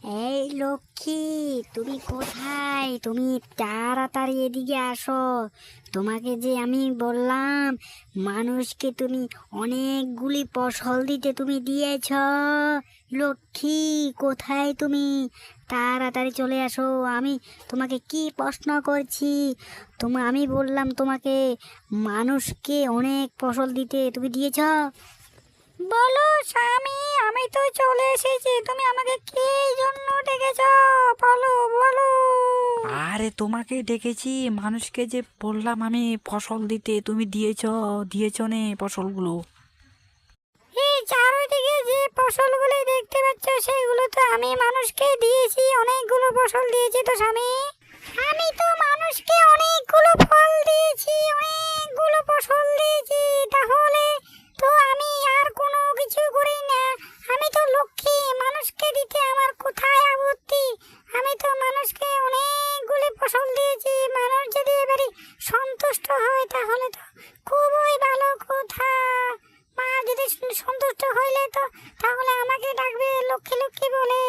এই লক্ষ্মী, তুমি কোথায়? তুমি তাড়াতাড়ি এদিকে আসো। তোমাকে যে আমি বললাম মানুষকে তুমি অনেকগুলি ফসল দিতে তুমি দিয়েছ। লক্ষ্মী, কোথায় তুমি? তাড়াতাড়ি চলে আসো। আমি তোমাকে কি প্রশ্ন করছি? আমি বললাম তোমাকে মানুষকে অনেক ফসল দিতে, তুমি দিয়েছ? বলো স্বামী, আমি তো চলে এসেছি। তুমি আমাকে কি জন্য ডেকেছ? বলো বলো। আরে তোমাকে ডেকেছি, মানুষকে যে বললাম আমি ফসল দিতে, তুমি দিয়েছো নে ফসলগুলো। এই চারিদিকে যে ফসলগুলো দেখতে পাচ্ছ সেগুলো তো আমি মানুষকে দিয়েছি, অনেকগুলো ফসল দিয়েছি তো স্বামী। আমি তো মানুষকে অনেকগুলো ফল দিয়েছি, অনেকগুলো ফসল দিয়েছি, তাহলে তো আমি আর কোনো কিছু করি না। আমি তো লক্ষ্মী, মানুষকে দিতে আমার কোথায় আপত্তি? আমি তো মানুষকে অনেকগুলি ফসল দিয়েছি। মানুষ যদি এবারে সন্তুষ্ট হয় তাহলে তো খুবই ভালো কথা। মা যদি সন্তুষ্ট হইলে তো তাহলে আমাকে ডাকবে লক্ষ্মী লক্ষ্মী বলে।